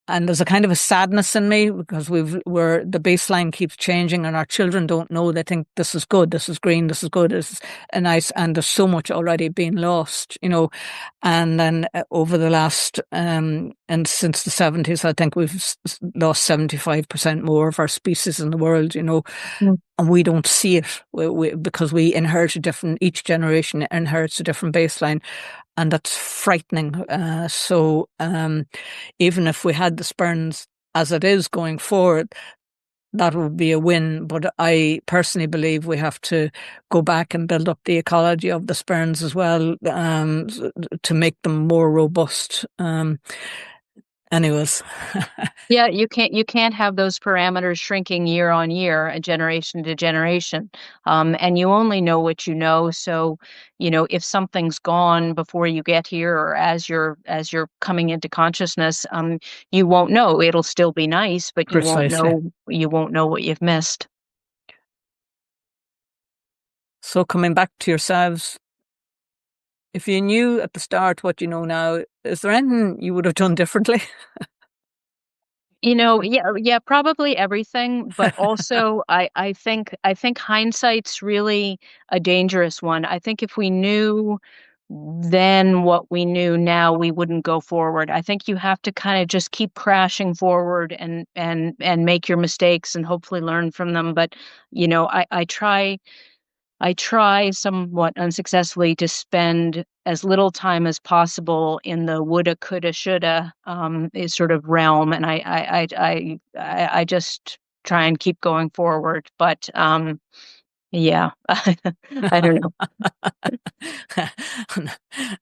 And there's a kind of a sadness in me because where the baseline keeps changing and our children don't know. They think this is good, this is green, this is good, this is nice, and there's so much already being lost, And then over the last and since the 70s, I think we've lost 75% more of our species in the world, Mm, and we don't see it because we inherit a different. Each generation inherits a different baseline, and that's frightening. So even if we had the Sperrins as it is going forward, that would be a win. But I personally believe we have to go back and build up the ecology of the sperms as well, to make them more robust. Anyways. Yeah, you can't have those parameters shrinking year on year, generation to generation. And you only know what you know. So, if something's gone before you get here or as you're coming into consciousness, you won't know. It'll still be nice, but you won't Precisely. know what you've missed. So coming back to yourselves, if you knew at the start what you know now, is there anything you would have done differently? Yeah, yeah, probably everything, but also I think hindsight's really a dangerous one. I think if we knew then what we knew now, we wouldn't go forward. I think you have to kind of just keep crashing forward and make your mistakes and hopefully learn from them. But I try somewhat unsuccessfully to spend as little time as possible in the woulda, coulda, shoulda is sort of realm, and I just try and keep going forward. But yeah, I don't know.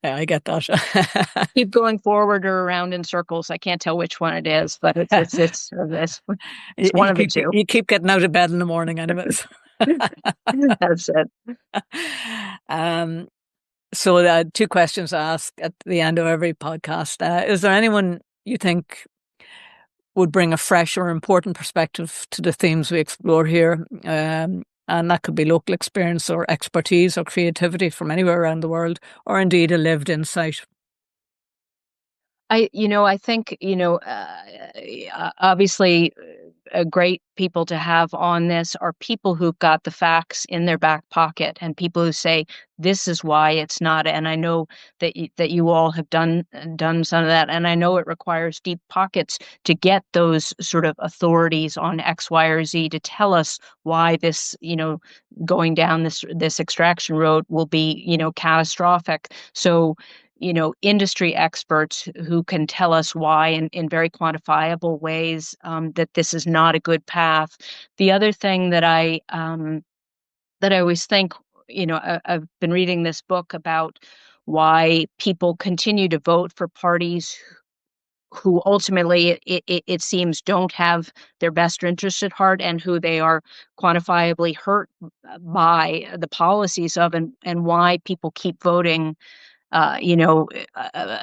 Yeah, I get that. Keep going forward or around in circles. I can't tell which one it is, but it's one of the two. You keep getting out of bed in the morning, anyways. That's it. Um, so two questions to ask at the end of every podcast. Is there anyone you think would bring a fresh or important perspective to the themes we explore here? And that could be local experience or expertise or creativity from anywhere around the world, or indeed a lived insight. I think, obviously, great people to have on this are people who've got the facts in their back pocket and people who say, this is why it's not. And I know that you all have done some of that. And I know it requires deep pockets to get those sort of authorities on X, Y, or Z to tell us why this, going down this extraction road will be, catastrophic. So, industry experts who can tell us why in very quantifiable ways, that this is not a good path. The other thing that I always think, I've been reading this book about why people continue to vote for parties who ultimately it seems don't have their best interest at heart and who they are quantifiably hurt by the policies of, and why people keep voting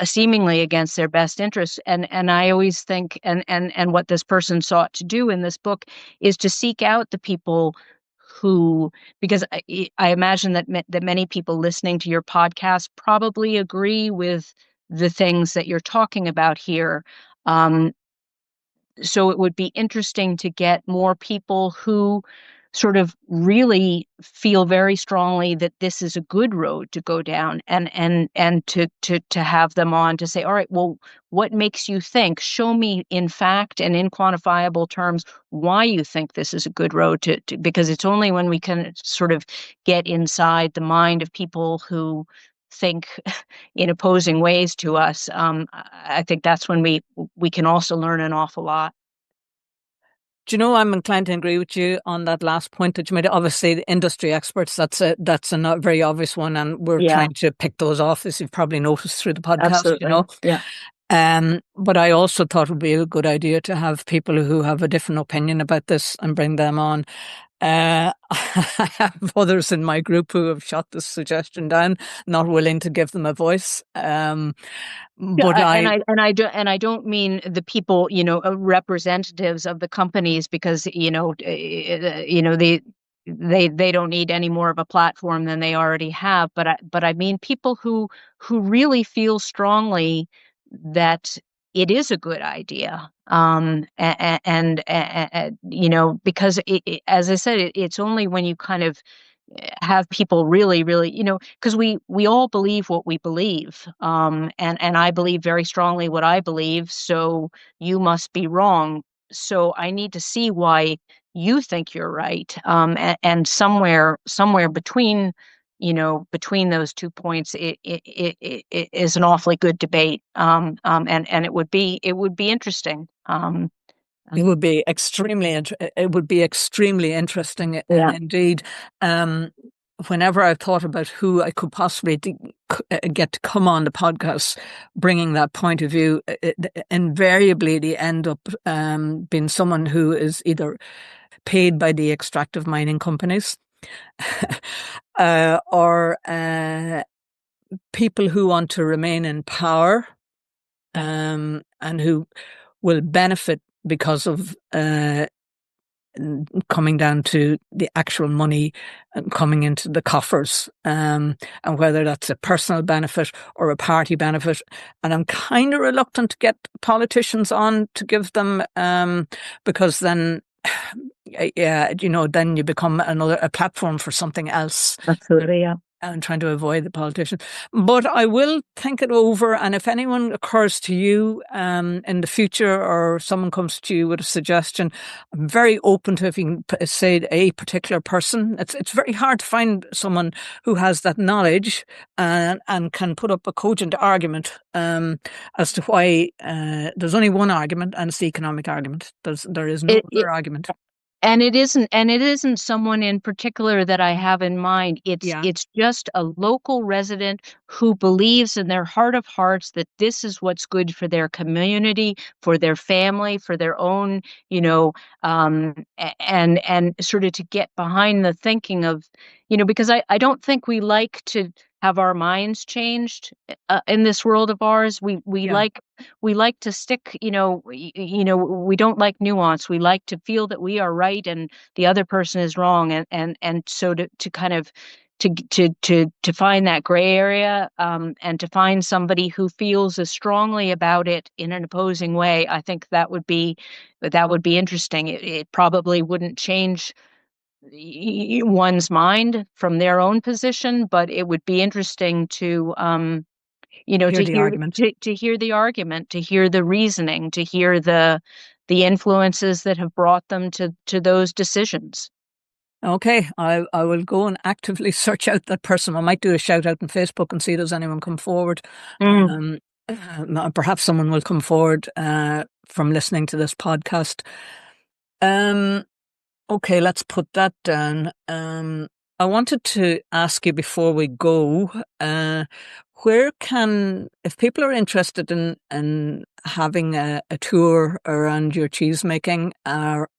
seemingly against their best interests. And I always think, and what this person sought to do in this book is to seek out the people who, because I imagine that many people listening to your podcast probably agree with the things that you're talking about here. Um, so it would be interesting to get more people who sort of really feel very strongly that this is a good road to go down, and to have them on to say, all right, well, what makes you think, show me in fact and in quantifiable terms why you think this is a good road because it's only when we can sort of get inside the mind of people who think in opposing ways to us. I think that's when we can also learn an awful lot. Do you know, I'm inclined to agree with you on that last point that you made. Obviously, the industry experts, that's a not very obvious one, and we're Yeah, trying to pick those off, as you've probably noticed through the podcast, you absolutely. know. Yeah. But I also thought it would be a good idea to have people who have a different opinion about this and bring them on. I have others in my group who have shot this suggestion down, not willing to give them a voice. Yeah, But and I, I don't mean the people, representatives of the companies, because they don't need any more of a platform than they already have. But I mean people who really feel strongly that it is a good idea. Because as I said, it's only when you kind of have people really, really, because we all believe what we believe, and I believe very strongly what I believe, so you must be wrong. So I need to see why you think you're right, and somewhere between, between those 2 points, it is an awfully good debate, and it would be interesting. It would be it would be extremely interesting, and Yeah, indeed, um, whenever I've thought about who I could possibly get to come on the podcast, bringing that point of view, invariably they end up being someone who is either paid by the extractive mining companies, or people who want to remain in power, and who will benefit because of coming down to the actual money coming into the coffers, and whether that's a personal benefit or a party benefit. And I'm kind of reluctant to get politicians on to give them, because then, yeah, then you become a platform for something else. absolutely. Yeah. And trying to avoid the politicians. But I will think it over. And if anyone occurs to you in the future, or someone comes to you with a suggestion, I'm very open to, if you can say a particular person. It's very hard to find someone who has that knowledge and can put up a cogent argument as to why there's only one argument, and it's the economic argument. There is no It other argument. And it isn't someone in particular that I have in mind. Yeah, It's just a local resident who believes in their heart of hearts that this is what's good for their community, for their family, for their own, and sort of to get behind the thinking of, because I don't think we like to have our minds changed in this world of ours. yeah. We like to stick, we don't like nuance. We like to feel that we are right and the other person is wrong. And so to kind of to find that gray area, and to find somebody who feels as strongly about it in an opposing way, I think that would be interesting. It probably wouldn't change one's mind from their own position, but it would be interesting to Hear the argument. to hear the argument, to hear the reasoning, to hear the influences that have brought them to those decisions. Okay, I will go and actively search out that person. I might do a shout out on Facebook and see does anyone come forward. Mm. Um, Perhaps someone will come forward from listening to this podcast. Um, Okay, let's put that down. I wanted to ask you before we go, if people are interested in having a tour around your cheese making,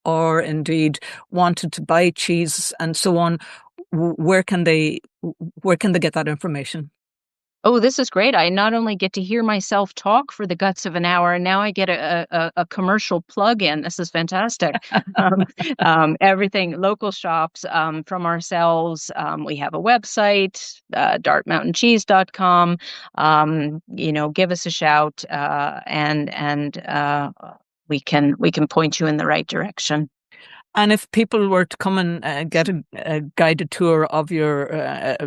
or indeed wanted to buy cheese and so on, where can they get that information? Oh, this is great. I not only get to hear myself talk for the guts of an hour, and now I get a commercial plug in. This is fantastic. Um, Everything, local shops, from ourselves. We have a website, dartmountaincheese.com. Give us a shout, and we can point you in the right direction. And if people were to come and get a guided tour of your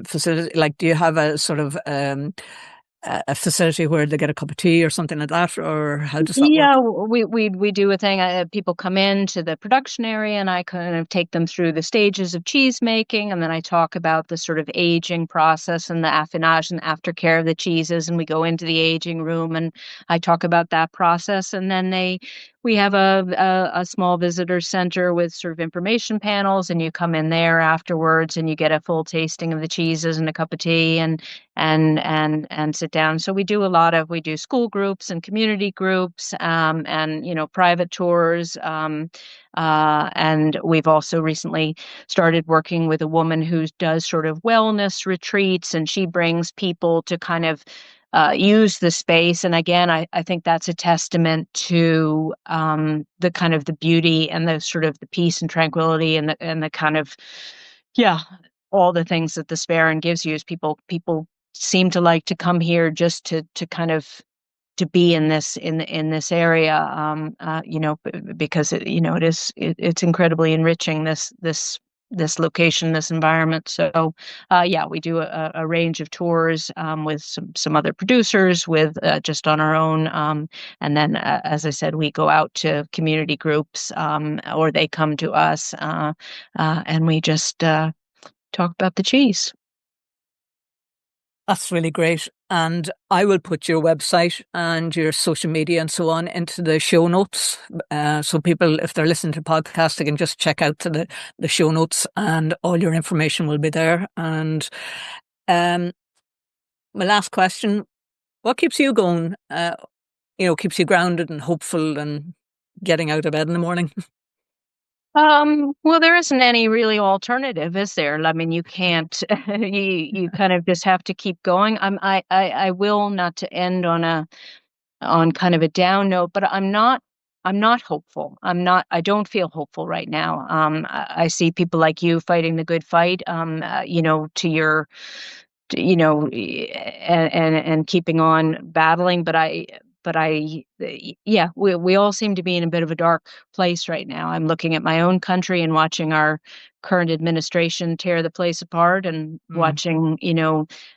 facility, like, do you have a sort of a facility where they get a cup of tea or something like that, or how does that work? Yeah, we do a thing. People come into the production area, and I kind of take them through the stages of cheese making, and then I talk about the sort of aging process and the affinage and aftercare of the cheeses, and we go into the aging room, and I talk about that process, and then we have a small visitor center with sort of information panels, and you come in there afterwards, and you get a full tasting of the cheeses and a cup of tea, and sit down. So we do school groups and community groups, and private tours, and we've also recently started working with a woman who does sort of wellness retreats, and she brings people to kind of use the space. And again, I think that's a testament to the kind of the beauty and the sort of the peace and tranquility and the kind of, yeah, all the things that the Sperrin gives you. Is people seem to like to come here just to kind of to be in this area, because it's incredibly enriching, this location, this environment. So yeah, we do a range of tours, with some other producers, with just on our own, and then as I said, we go out to community groups, or they come to us, and we just talk about the cheese. That's really great. And I will put your website and your social media and so on into the show notes. So people, if they're listening to the podcast, they can just check out to the show notes and all your information will be there. And um, my last question, what keeps you going? Keeps you grounded and hopeful and getting out of bed in the morning? Well, there isn't any really alternative, is there? I mean, you can't, you kind of just have to keep going. I will not to end on on kind of a down note, but I'm not hopeful. I don't feel hopeful right now. I see people like you fighting the good fight, to your, and keeping on battling. Yeah, we all seem to be in a bit of a dark place right now. I'm looking at my own country and watching our current administration tear the place apart, and Mm, watching,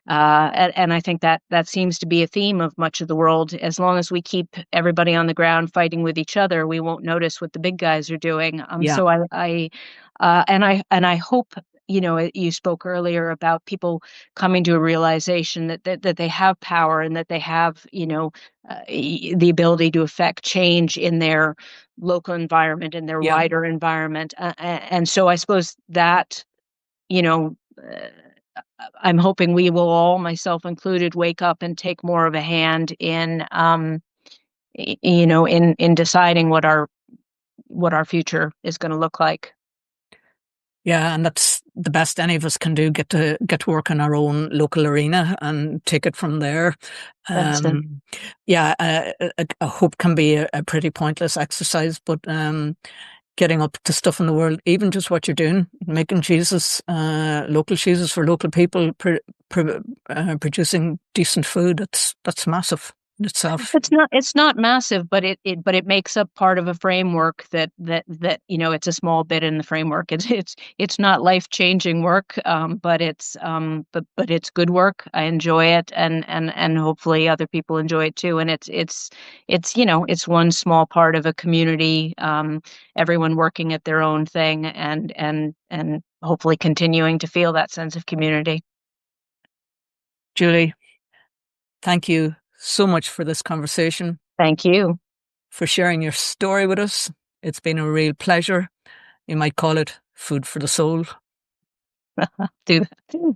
and I think that that seems to be a theme of much of the world. As long as we keep everybody on the ground fighting with each other, we won't notice what the big guys are doing. yeah, So and I hope, you spoke earlier about people coming to a realization that they have power, and that they have, the ability to affect change in their local environment, in their yeah. wider environment. And so I suppose that, you know, uh, I'm hoping we will all, myself included, wake up and take more of a hand in, in deciding what our future is going to look like. Yeah, and that's the best any of us can do, get to work in our own local arena and take it from there. That's the Yeah, a hope can be a pretty pointless exercise, but getting up to stuff in the world, even just what you're doing, making cheeses, local cheeses for local people, producing decent food, that's massive in itself. It's not massive, but it makes up part of a framework that it's a small bit in the framework. It's not life-changing work, but it's good work. I enjoy it, and hopefully other people enjoy it too. And it's one small part of a community, everyone working at their own thing, and hopefully continuing to feel that sense of community. Julie, thank you so much for this conversation, Thank you. for sharing your story with us. It's been a real pleasure. You might call it food for the soul. Do that.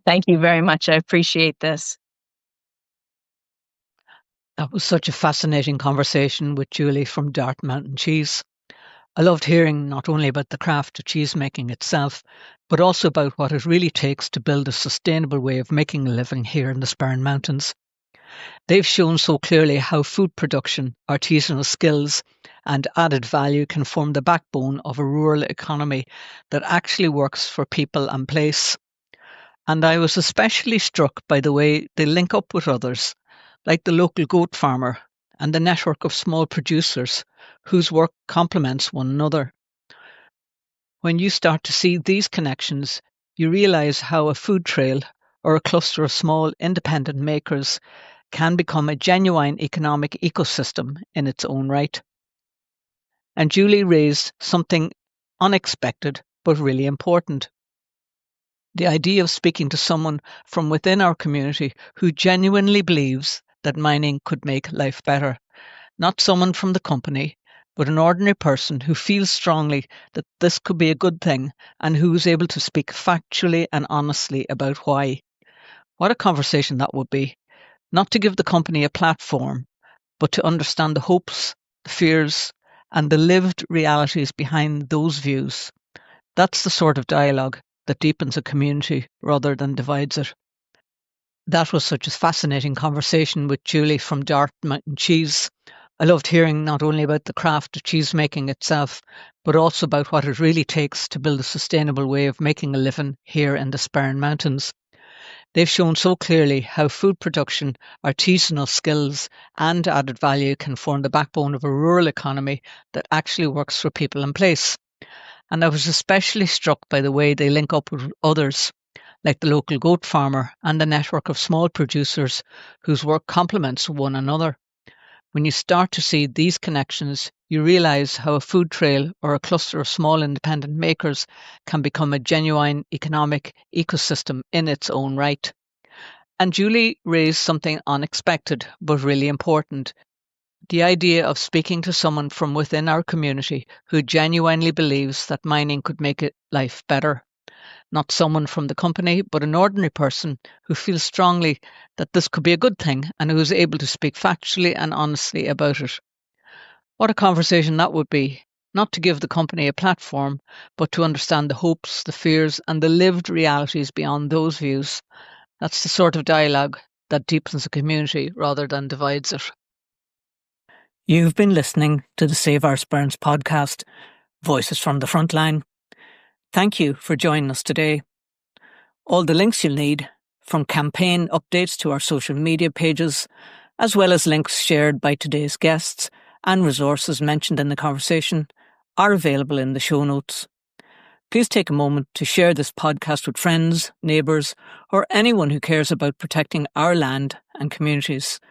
Thank you very much. I appreciate this. That was such a fascinating conversation with Julie from Dart Mountain Cheese. I loved hearing not only about the craft of cheesemaking itself, but also about what it really takes to build a sustainable way of making a living here in the Sperrin Mountains. They've shown so clearly how food production, artisanal skills, and added value can form the backbone of a rural economy that actually works for people and place. And I was especially struck by the way they link up with others, like the local goat farmer and the network of small producers whose work complements one another. When you start to see these connections, you realize how a food trail or a cluster of small independent makers can become a genuine economic ecosystem in its own right. And Julie raised something unexpected but really important: the idea of speaking to someone from within our community who genuinely believes that mining could make life better. Not someone from the company, but an ordinary person who feels strongly that this could be a good thing and who is able to speak factually and honestly about why. What a conversation that would be. Not to give the company a platform, but to understand the hopes, the fears, and the lived realities behind those views. That's the sort of dialogue that deepens a community rather than divides it. That was such a fascinating conversation with Julie from Dart Mountain Cheese. I loved hearing not only about the craft of cheese making itself, but also about what it really takes to build a sustainable way of making a living here in the Sperrin Mountains. They've shown so clearly how food production, artisanal skills, and added value can form the backbone of a rural economy that actually works for people and place. And I was especially struck by the way they link up with others, like the local goat farmer and the network of small producers whose work complements one another. When you start to see these connections, you realize how a food trail or a cluster of small independent makers can become a genuine economic ecosystem in its own right. And Julie raised something unexpected, but really important. The idea of speaking to someone from within our community who genuinely believes that mining could make life better. Not someone from the company, but an ordinary person who feels strongly that this could be a good thing and who is able to speak factually and honestly about it. What a conversation that would be, not to give the company a platform, but to understand the hopes, the fears, and the lived realities beyond those views. That's the sort of dialogue that deepens a community rather than divides it. You've been listening to the Save Our Sperrins podcast, Voices from the Frontline. Thank you for joining us today. All the links you'll need, from campaign updates to our social media pages, as well as links shared by today's guests and resources mentioned in the conversation, are available in the show notes. Please take a moment to share this podcast with friends, neighbours, or anyone who cares about protecting our land and communities.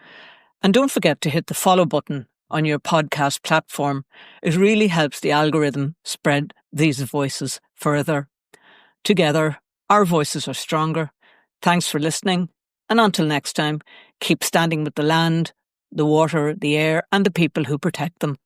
And don't forget to hit the follow button on your podcast platform. It really helps the algorithm spread these voices further. Together, our voices are stronger. Thanks for listening, and until next time, keep standing with the land, the water, the air, and the people who protect them.